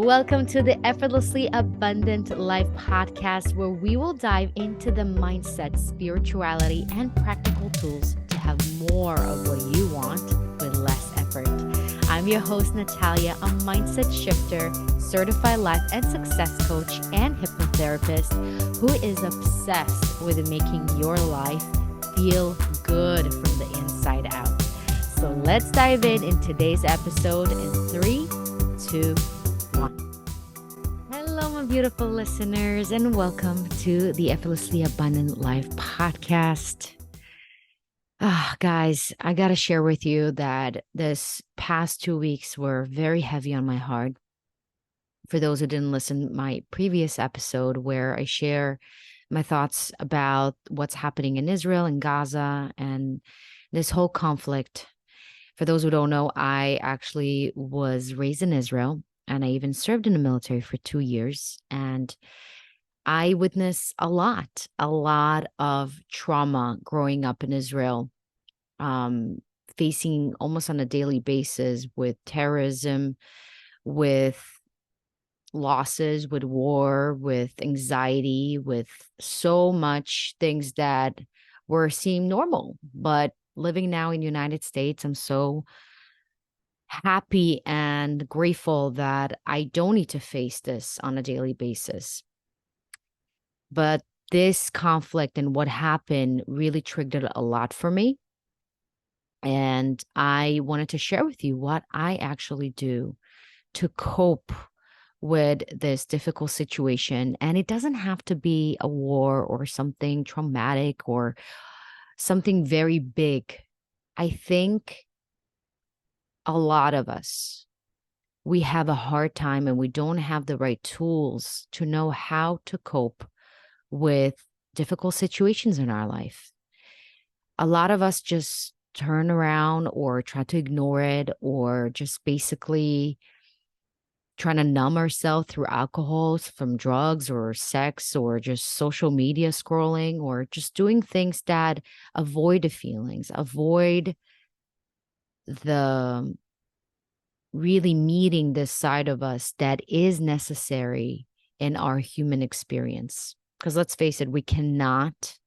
Welcome to the Effortlessly Abundant Life podcast, where we will dive into the mindset, spirituality, and practical tools to have more of what you want with less effort. I'm your host, Natalia, a mindset shifter, certified life and success coach, and hypnotherapist who is obsessed with making your life feel good from the inside out. So let's dive in today's episode in 3, 2, 1. Hello, my beautiful listeners, and welcome to the Effortlessly Abundant Life podcast. Guys, I got to share with you that this past 2 weeks were very heavy on my heart. For those who didn't listen to my previous episode where I share my thoughts about what's happening in Israel and Gaza and this whole conflict. For those who don't know, I actually was raised in Israel, and I even served in the military for 2 years. And I witnessed a lot of trauma growing up in Israel, facing almost on a daily basis with terrorism, with losses, with war, with anxiety, with so much things that were seem normal. But living now in the United States, I'm so happy and grateful that I don't need to face this on a daily basis. But this conflict and what happened really triggered a lot for me. And I wanted to share with you what I actually do to cope with this difficult situation. And it doesn't have to be a war or something traumatic or something very big. I think a lot of us, we have a hard time and we don't have the right tools to know how to cope with difficult situations in our life. A lot of us just turn around or try to ignore it, or just basically trying to numb ourselves through alcohol, from drugs or sex, or just social media scrolling, or just doing things that avoid the feelings, avoid the really meeting this side of us that is necessary in our human experience. Because let's face it, we cannot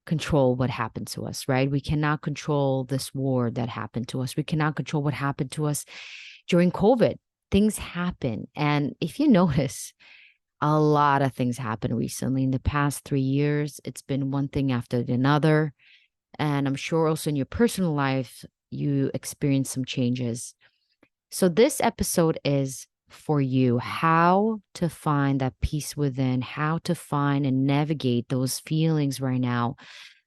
control what happened to us, right? We cannot control this war that happened to us. We cannot control what happened to us during COVID. Things happen. And if you notice, a lot of things happened recently. In the past 3 years, it's been one thing after another. And I'm sure also in your personal life, you experience some changes. So this episode is for you, how to find that peace within, how to find and navigate those feelings right now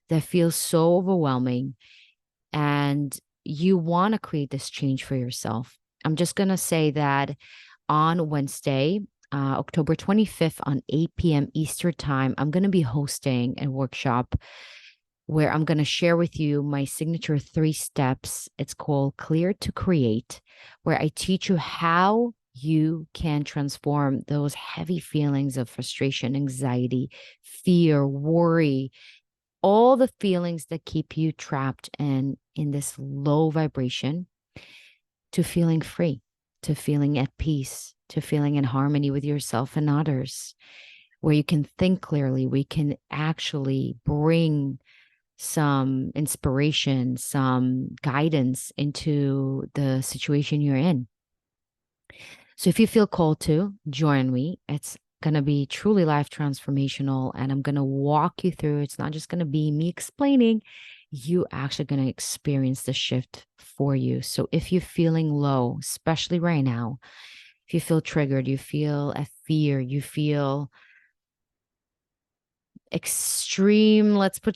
that feel so overwhelming. And you want to create this change for yourself. I'm just going to say that on Wednesday, October 25th on 8 p.m. Eastern time, I'm going to be hosting a workshop where I'm going to share with you my signature 3 steps. It's called Clear to Create, where I teach you how you can transform those heavy feelings of frustration, anxiety, fear, worry, all the feelings that keep you trapped in this low vibration, to feeling free, to feeling at peace, to feeling in harmony with yourself and others, where you can think clearly. We can actually bring some inspiration, some guidance into the situation you're in. So if you feel called to join me, it's going to be truly life transformational, and I'm going to walk you through. It's not just going to be me explaining. You actually going to experience the shift for you. So if you're feeling low, especially right now, if you feel triggered, you feel a fear, you feel extreme, let's put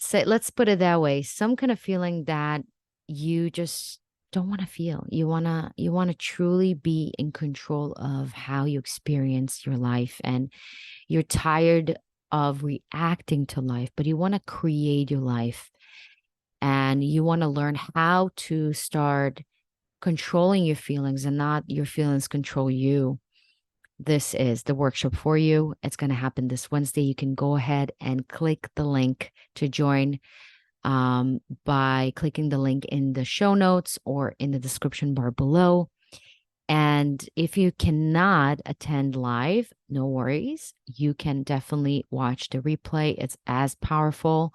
it that way, some kind of feeling that you just don't want to feel. You want to truly be in control of how you experience your life, and you're tired of reacting to life, but you want to create your life, and you want to learn how to start controlling your feelings and not your feelings control you. This is the workshop for you. It's going to happen this Wednesday. You can go ahead and click the link to join by clicking the link in the show notes or in the description bar below. And if you cannot attend live, no worries. You can definitely watch the replay. It's as powerful.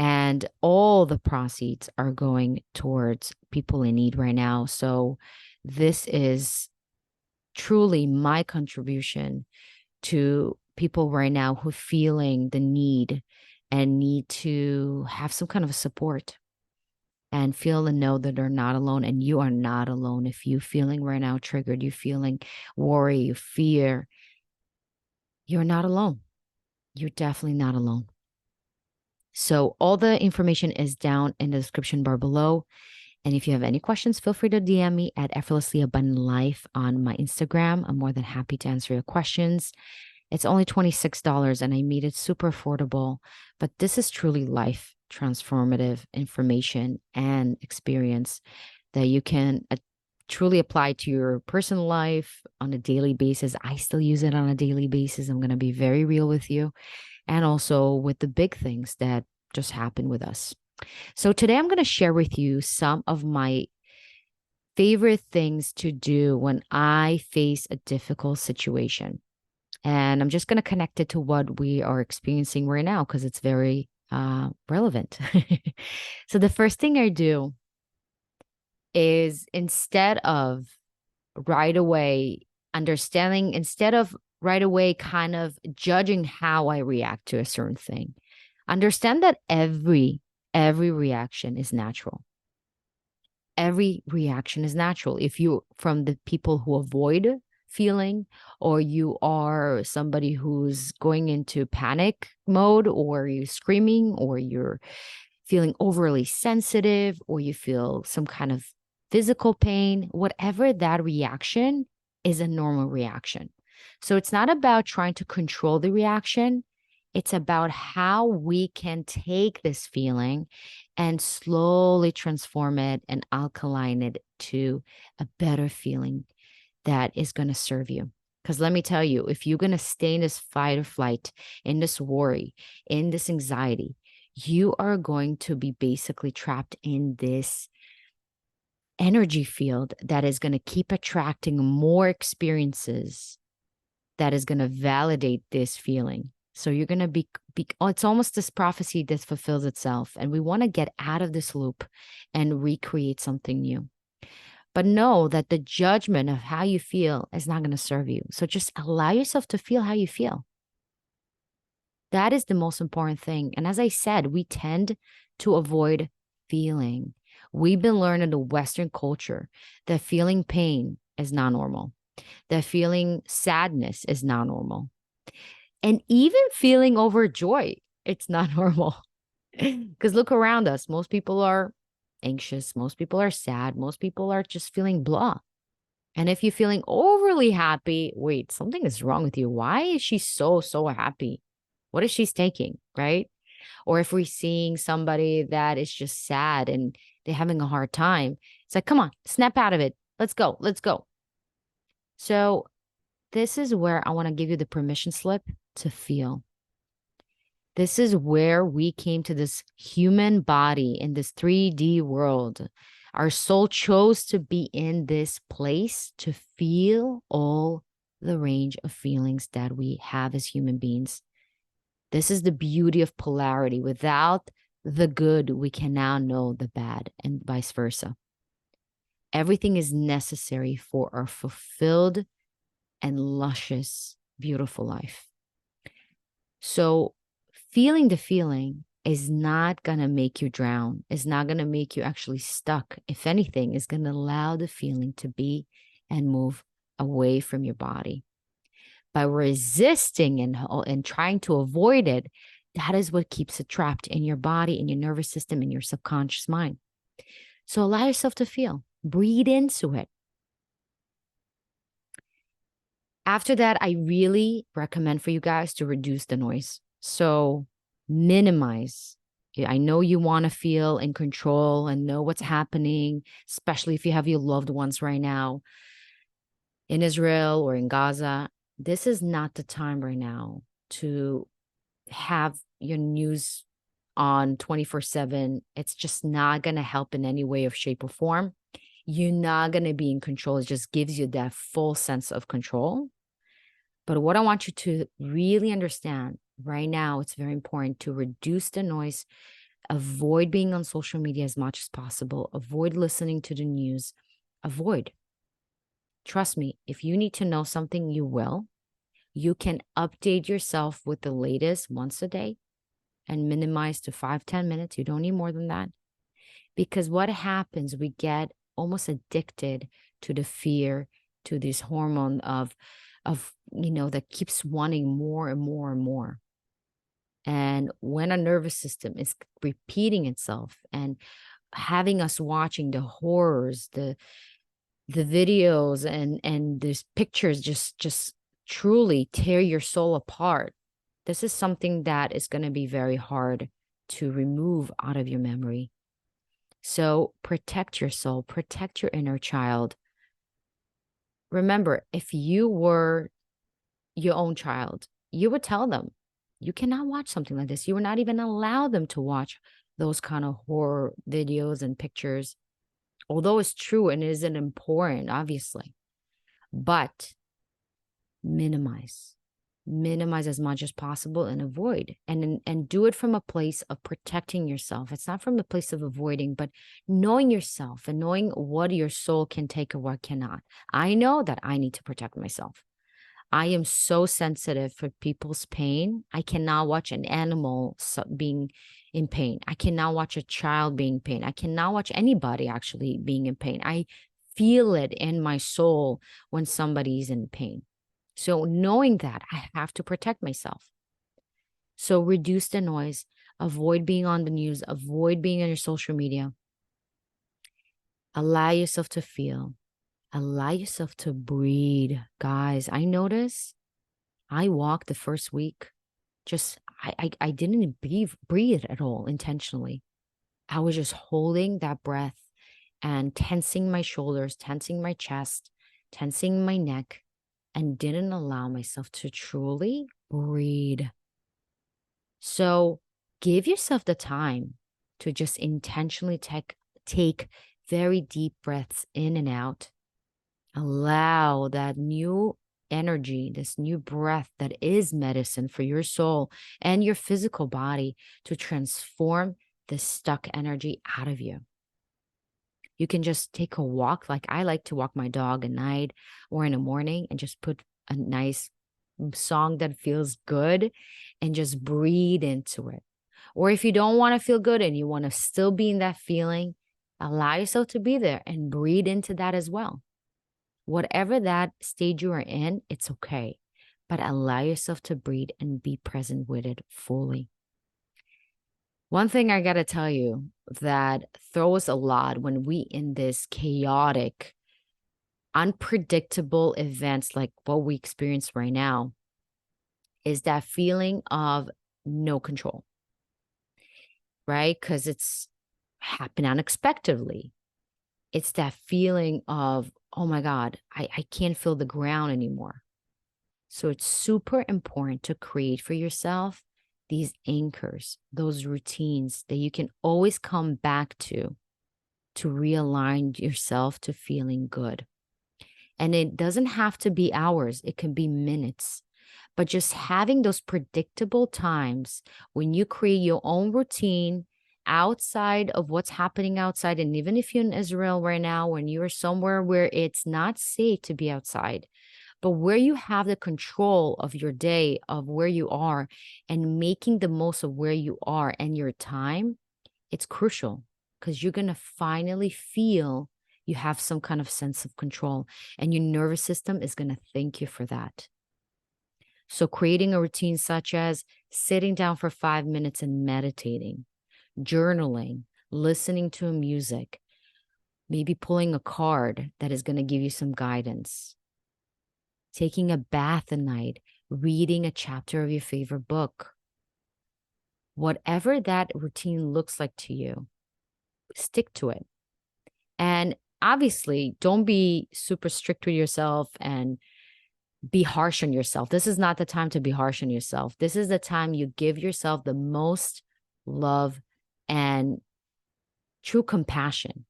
And all the proceeds are going towards people in need right now. So this is truly my contribution to people right now who are feeling the need and need to have some kind of support and feel and know that they're not alone, and you are not alone. If you feeling right now triggered, you feeling worry, you fear, you're not alone. You're definitely not alone. So all the information is down in the description bar below. And if you have any questions, feel free to DM me at Effortlessly Abundant Life on my Instagram. I'm more than happy to answer your questions. It's only $26 and I made it super affordable. But this is truly life transformative information and experience that you can truly apply to your personal life on a daily basis. I still use it on a daily basis. I'm going to be very real with you, and also with the big things that just happen with us. So today I'm going to share with you some of my favorite things to do when I face a difficult situation. And I'm just going to connect it to what we are experiencing right now because it's very relevant. So the first thing I do is, instead of right away understanding, instead of right away kind of judging how I react to a certain thing, understand that every reaction is natural. Every reaction is natural. If you from the people who avoid feeling, or you are somebody who's going into panic mode, or you're screaming, or you're feeling overly sensitive, or you feel some kind of physical pain, whatever that reaction is, a normal reaction. So it's not about trying to control the reaction. It's about how we can take this feeling and slowly transform it and alkaline it to a better feeling that is going to serve you. Because let me tell you, if you're going to stay in this fight or flight, in this worry, in this anxiety, you are going to be basically trapped in this energy field that is going to keep attracting more experiences that is going to validate this feeling. So you're going to it's almost this prophecy that fulfills itself. And we want to get out of this loop and recreate something new. But know that the judgment of how you feel is not going to serve you. So just allow yourself to feel how you feel. That is the most important thing. And as I said, we tend to avoid feeling. We've been learning in the Western culture that feeling pain is not normal, that feeling sadness is not normal. And even feeling overjoyed, it's not normal. Because look around us. Most people are anxious. Most people are sad. Most people are just feeling blah. And if you're feeling overly happy, wait, something is wrong with you. Why is she so happy? What is she taking, right? Or if we're seeing somebody that is just sad and they're having a hard time, it's like, come on, snap out of it. Let's go. Let's go. So this is where I want to give you the permission slip to feel. This is where we came to this human body in this 3D world. Our soul chose to be in this place to feel all the range of feelings that we have as human beings. This is the beauty of polarity. Without the good, we can now know the bad, and vice versa. Everything is necessary for our fulfilled and luscious, beautiful life. So feeling the feeling is not going to make you drown, is not going to make you actually stuck. If anything, is going to allow the feeling to be and move away from your body. By resisting and trying to avoid it, that is what keeps it trapped in your body, in your nervous system, in your subconscious mind. So allow yourself to feel, breathe into it. After that, I really recommend for you guys to reduce the noise. So minimize. I know you want to feel in control and know what's happening, especially if you have your loved ones right now in Israel or in Gaza. This is not the time right now to have your news on 24/7. It's just not going to help in any way or shape or form. you're not going to be in control. It just gives you that full sense of control. But what I want you to really understand right now, it's very important to reduce the noise, avoid being on social media as much as possible, avoid listening to the news, avoid. Trust me, if you need to know something, you will. You can update yourself with the latest once a day and minimize to 5-10 minutes. You don't need more than that. Because what happens, we get almost addicted to the fear, to this hormone of that keeps wanting more and more and more. And when a nervous system is repeating itself and having us watching the horrors, the videos and these pictures just truly tear your soul apart, this is something that is going to be very hard to remove out of your memory. So protect your soul, protect your inner child. Remember, if you were your own child, you would tell them, you cannot watch something like this. You would not even allow them to watch those kind of horror videos and pictures. Although it's true and it isn't important, obviously. But minimize as much as possible and avoid and do it from a place of protecting yourself. It's not from a place of avoiding, but knowing yourself and knowing what your soul can take or what cannot. I know that I need to protect myself. I am so sensitive for people's pain. I cannot watch an animal being in pain. I cannot watch a child being in pain. I cannot watch anybody actually being in pain. I feel it in my soul when somebody's in pain. So knowing that, I have to protect myself. So reduce the noise, avoid being on the news, avoid being on your social media. Allow yourself to feel. Allow yourself to breathe. Guys, I notice I walked the first week. I didn't breathe at all intentionally. I was just holding that breath and tensing my shoulders, tensing my chest, tensing my neck, and didn't allow myself to truly breathe. So give yourself the time to just intentionally take very deep breaths in and out. Allow that new energy, this new breath that is medicine for your soul and your physical body to transform the stuck energy out of you. You can just take a walk. Like I like to walk my dog at night or in the morning and just put a nice song that feels good and just breathe into it. Or if you don't want to feel good and you want to still be in that feeling, allow yourself to be there and breathe into that as well. Whatever that stage you are in, it's okay. But allow yourself to breathe and be present with it fully. One thing I got to tell you that throws a lot when we in this chaotic, unpredictable events like what we experience right now is that feeling of no control, right? Because it's happened unexpectedly. It's that feeling of, oh my God, I can't feel the ground anymore. So it's super important to create for yourself these anchors, those routines that you can always come back to realign yourself to feeling good. And it doesn't have to be hours, it can be minutes. But just having those predictable times when you create your own routine outside of what's happening outside. And even if you're in Israel right now, when you're somewhere where it's not safe to be outside, but where you have the control of your day, of where you are, and making the most of where you are and your time, it's crucial because you're going to finally feel you have some kind of sense of control, and your nervous system is going to thank you for that. So creating a routine such as sitting down for 5 minutes and meditating, journaling, listening to music, maybe pulling a card that is going to give you some guidance, taking a bath at night, reading a chapter of your favorite book. Whatever that routine looks like to you, stick to it. And obviously, don't be super strict with yourself and be harsh on yourself. This is not the time to be harsh on yourself. This is the time you give yourself the most love and true compassion.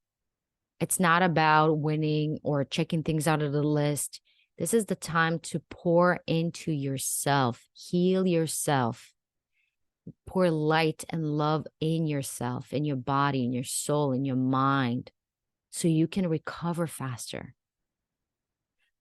It's not about winning or checking things out of the list. This is the time to pour into yourself, heal yourself, pour light and love in yourself, in your body, in your soul, in your mind, so you can recover faster.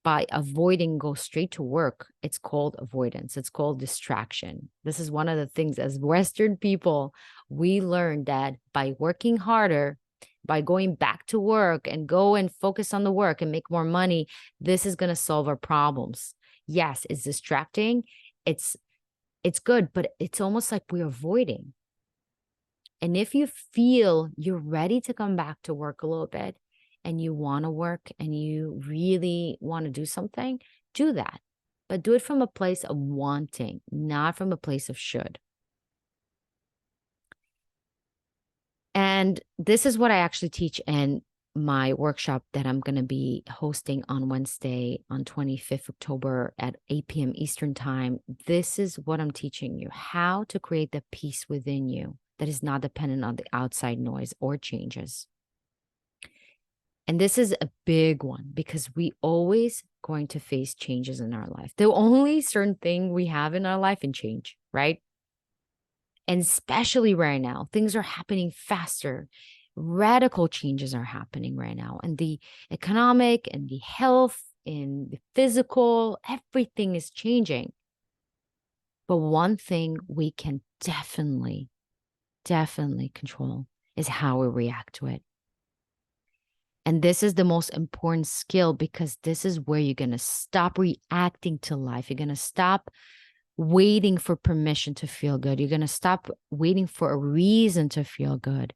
By avoiding go straight to work, it's called avoidance. It's called distraction. This is one of the things as Western people, we learned that by working harder, by going back to work and go and focus on the work and make more money, this is going to solve our problems. Yes, it's distracting. It's it's good, but it's almost like we're avoiding. And if you feel you're ready to come back to work a little bit and you want to work and you really want to do something, do that. But do it from a place of wanting, not from a place of should. And this is what I actually teach in my workshop that I'm going to be hosting on Wednesday, on 25th October at 8 p.m. Eastern Time. This is what I'm teaching you, how to create the peace within you that is not dependent on the outside noise or changes. And this is a big one because we always going to face changes in our life. The only certain thing we have in our life is change, right? And especially right now, things are happening faster. Radical changes are happening right now. And the economic and the health and the physical, everything is changing. But one thing we can definitely control is how we react to it. And this is the most important skill because this is where you're going to stop reacting to life. You're going to stop waiting for permission to feel good. You're going to stop waiting for a reason to feel good,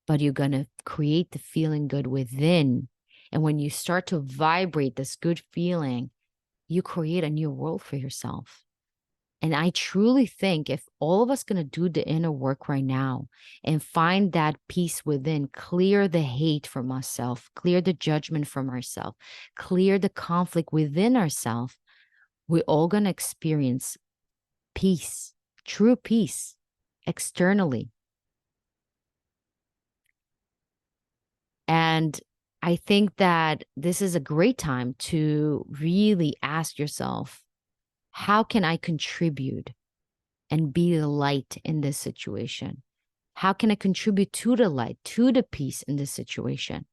but you're going to create the feeling good within. And when you start to vibrate this good feeling, you create a new world for yourself. And I truly think if all of us going to do the inner work right now and find that peace within, clear the hate from ourselves, clear the judgment from ourselves, clear the conflict within ourselves, we're all going to experience peace, true peace externally. And I think that this is a great time to really ask yourself, how can I contribute and be the light in this situation? How can I contribute to the light, to the peace in this situation?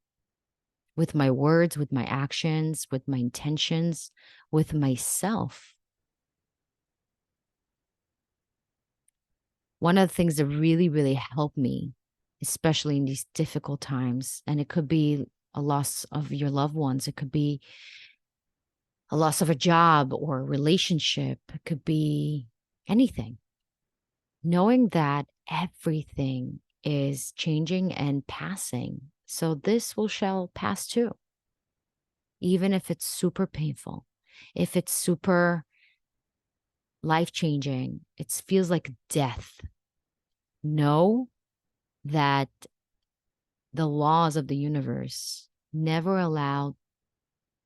With my words, with my actions, with my intentions, with myself. One of the things that really, really helped me, especially in these difficult times, and it could be a loss of your loved ones, it could be a loss of a job or a relationship, it could be anything. Knowing that everything is changing and passing. So this will shall pass too. Even if it's super painful, if it's super life-changing, it feels like death. Know that the laws of the universe never allow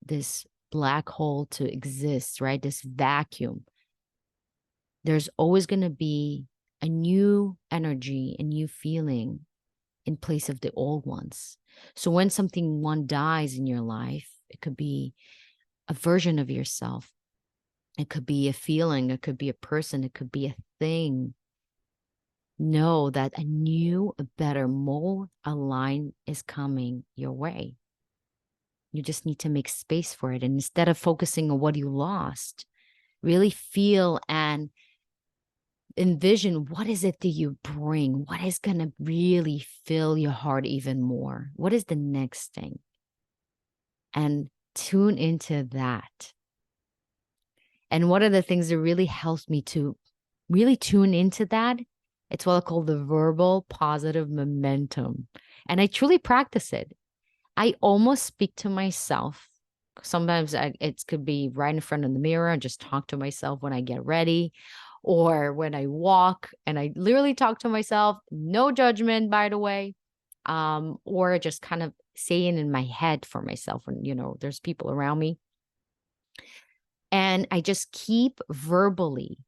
this black hole to exist, right? This vacuum. There's always going to be a new energy, a new feeling in place of the old ones. So when one dies in your life, it could be a version of yourself. It could be a feeling. It could be a person. It could be a thing. Know that a new, a better, more aligned is coming your way. You just need to make space for it. And instead of focusing on what you lost, really feel and envision what is it that you bring? What is going to really fill your heart even more? What is the next thing? And tune into that. And one of the things that really helps me to really tune into that, it's what I call the verbal positive momentum. And I truly practice it. I almost speak to myself. Sometimes it could be right in front of the mirror and just talk to myself when I get ready or when I walk, and I literally talk to myself, no judgment, by the way, or just kind of saying in my head for myself when, there's people around me. And I just keep verbally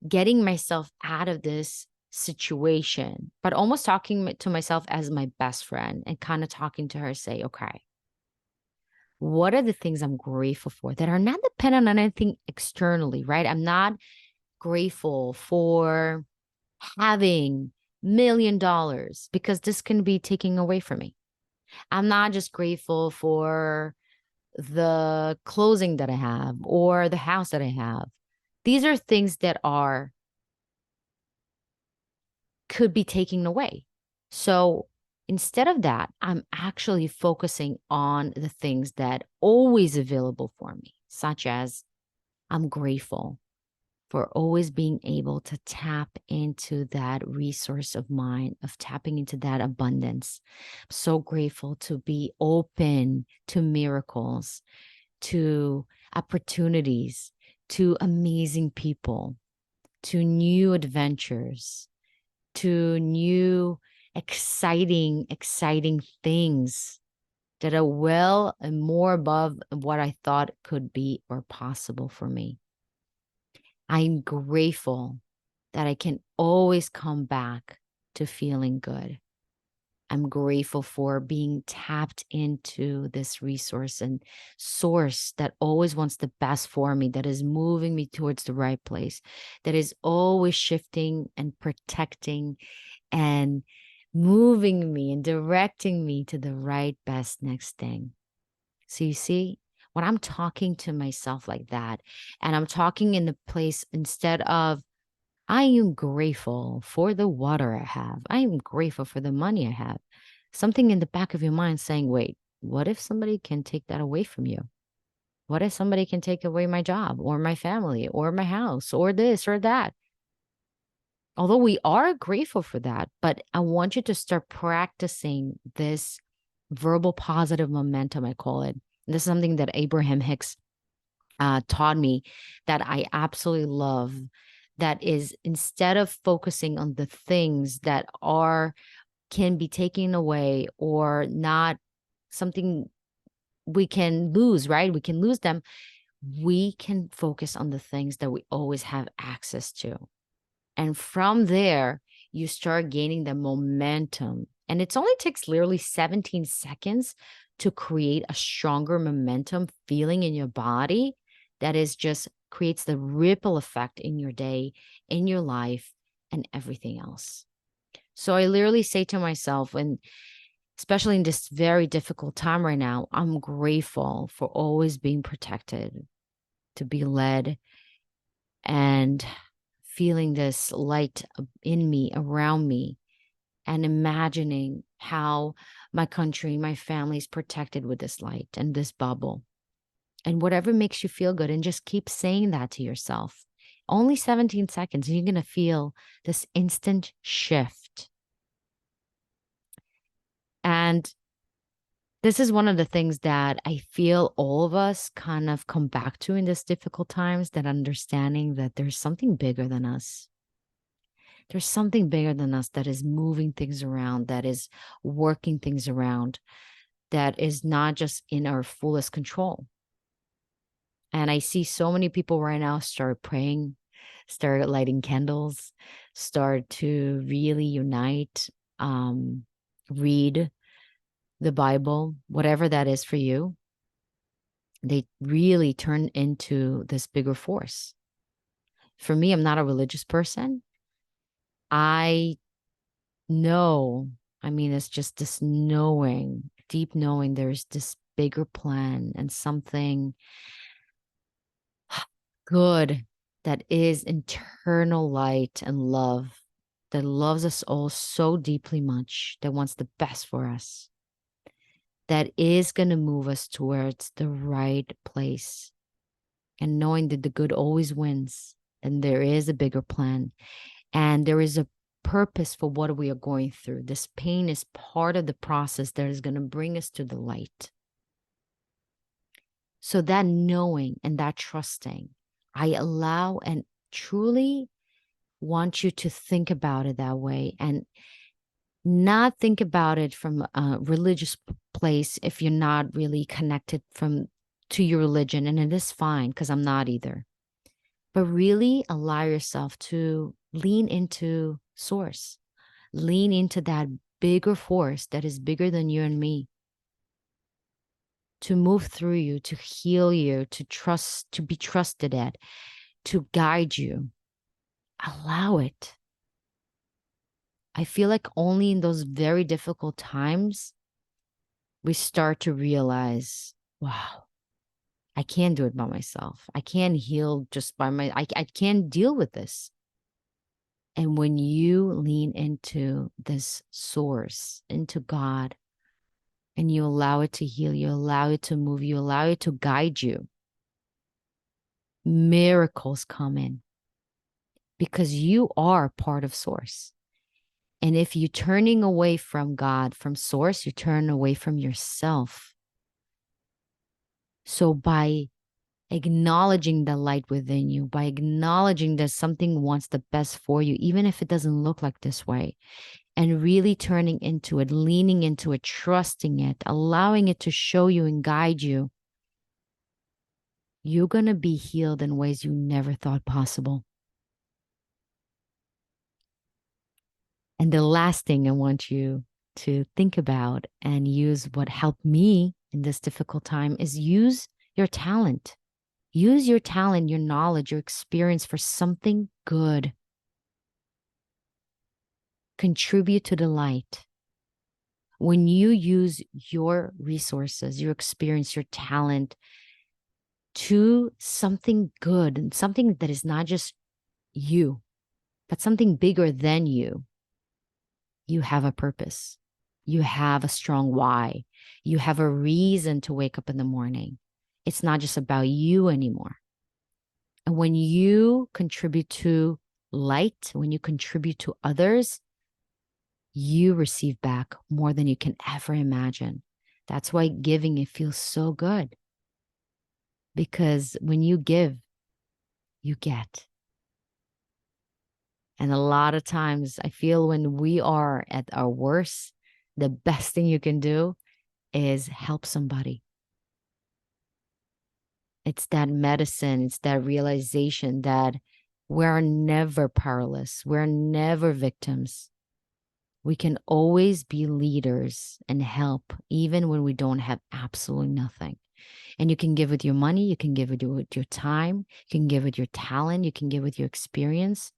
getting myself out of this situation, but almost talking to myself as my best friend and kind of talking to her, say, okay, what are the things I'm grateful for that are not dependent on anything externally, right? I'm not grateful for having $1 million because this can be taken away from me. I'm not just grateful for the clothing that I have or the house that I have. These are things that are could be taken away. So instead of that, I'm actually focusing on the things that always available for me, such as I'm grateful for always being able to tap into that resource of mine, of tapping into that abundance. I'm so grateful to be open to miracles, to opportunities, to amazing people, to new adventures, to new exciting things that are well and more above what I thought could be or possible for me. I'm grateful that I can always come back to feeling good. I'm grateful for being tapped into this resource and source that always wants the best for me, that is moving me towards the right place, that is always shifting and protecting and moving me and directing me to the right best next thing. So you see, when I'm talking to myself like that, and I'm talking in the place instead of, I am grateful for the water I have, I am grateful for the money I have, something in the back of your mind saying, wait, what if somebody can take that away from you? What if somebody can take away my job or my family or my house or this or that? Although we are grateful for that, but I want you to start practicing this verbal positive momentum, I call it. This is something that Abraham Hicks taught me that I absolutely love. That is, instead of focusing on the things that are can be taken away or not something we can lose, right? We can lose them. We can focus on the things that we always have access to. And from there, you start gaining the momentum. And it only takes literally 17 seconds to create a stronger momentum feeling in your body that is just creates the ripple effect in your day, in your life, and everything else. So I literally say to myself, and especially in this very difficult time right now, I'm grateful for always being protected, to be led, and feeling this light in me, around me, and imagining how my country, my family is protected with this light and this bubble. And whatever makes you feel good, and just keep saying that to yourself. Only 17 seconds, and you're going to feel this instant shift. And this is one of the things that I feel all of us kind of come back to in this difficult times, that understanding that there's something bigger than us. There's something bigger than us that is moving things around, that is working things around, that is not just in our fullest control. And I see so many people right now start praying, start lighting candles, start to really unite, read the Bible, whatever that is for you. They really turn into this bigger force. For me, I'm not a religious person. I know, I mean, it's just this knowing, deep knowing there's this bigger plan and something good that is internal light and love, that loves us all so deeply much, that wants the best for us, that is going to move us towards the right place. And knowing that the good always wins, and there is a bigger plan, and there is a purpose for what we are going through. This pain is part of the process that is going to bring us to the light. So that knowing and that trusting, I allow and truly want you to think about it that way, and not think about it from a religious place if you're not really connected to your religion. And it is fine, because I'm not either. But really allow yourself to lean into source, lean into that bigger force that is bigger than you and me, to move through you, to heal you, to trust, to be trusted at, to guide you. Allow it. I feel like only in those very difficult times, we start to realize, wow, I can't do it by myself. I can't heal just by I can't deal with this. And when you lean into this source, into God, and you allow it to heal, you allow it to move, you allow it to guide you, miracles come in because you are part of source. And if you're turning away from God, from source, you turn away from yourself. So by acknowledging the light within you, by acknowledging that something wants the best for you, even if it doesn't look like this way, and really turning into it, leaning into it, trusting it, allowing it to show you and guide you, you're going to be healed in ways you never thought possible. And the last thing I want you to think about and use what helped me in this difficult time is use your talent. Use your talent, your knowledge, your experience for something good. Contribute to the light. When you use your resources, your experience, your talent to something good and something that is not just you, but something bigger than you, you have a purpose. You have a strong why. You have a reason to wake up in the morning. It's not just about you anymore. And when you contribute to light, when you contribute to others, you receive back more than you can ever imagine. That's why giving, it feels so good. Because when you give, you get. And a lot of times I feel when we are at our worst, the best thing you can do is help somebody. It's that medicine, it's that realization that we're never powerless. We're never victims. We can always be leaders and help, even when we don't have absolutely nothing. And you can give with your money, you can give with your time, you can give with your talent, you can give with your experience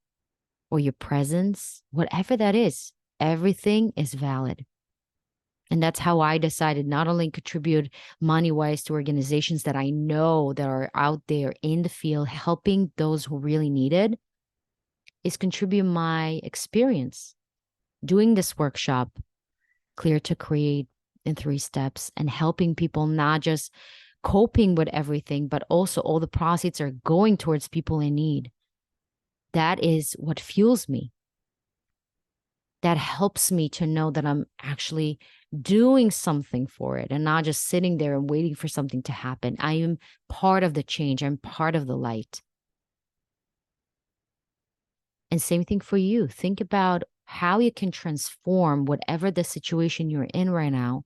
or your presence, whatever that is. Everything is valid. And that's how I decided not only contribute money-wise to organizations that I know that are out there in the field helping those who really need it, is contribute my experience doing this workshop, Clear to Create in 3 steps, and helping people not just coping with everything, but also all the proceeds are going towards people in need. That is what fuels me. That helps me to know that I'm actually doing something for it and not just sitting there and waiting for something to happen. I am part of the change. I'm part of the light. And same thing for you. Think about how you can transform whatever the situation you're in right now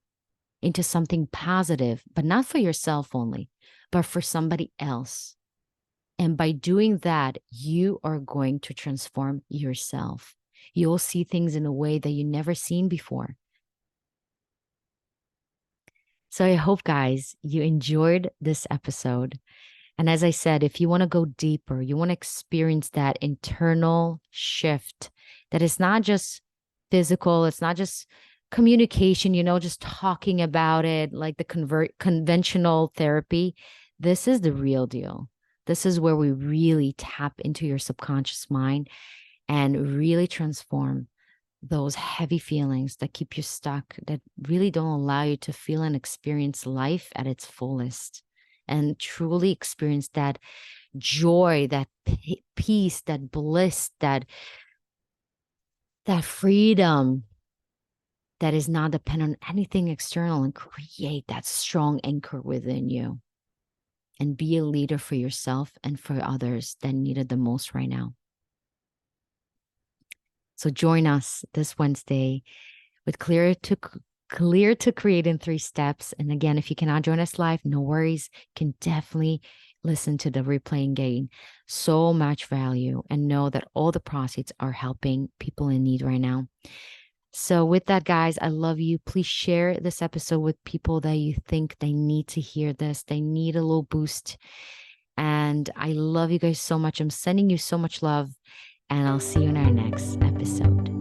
into something positive, but not for yourself only, but for somebody else. And by doing that, you are going to transform yourself. You'll see things in a way that you never seen before. So I hope, guys, you enjoyed this episode. And as I said, if you want to go deeper, you want to experience that internal shift that is not just physical, it's not just communication, just talking about it like the conventional therapy. This is the real deal. This is where we really tap into your subconscious mind and really transform those heavy feelings that keep you stuck, that really don't allow you to feel and experience life at its fullest and truly experience that joy, that peace, that bliss, that freedom that is not dependent on anything external, and create that strong anchor within you and be a leader for yourself and for others that need it the most right now. So join us this Wednesday with Clear to Create in 3 steps. And again, if you cannot join us live, no worries. You can definitely listen to the replay and gain so much value and know that all the proceeds are helping people in need right now. So, with that, guys, I love you. Please share this episode with people that you think they need to hear this. They need a little boost. And I love you guys so much. I'm sending you so much love. And I'll see you in our next episode.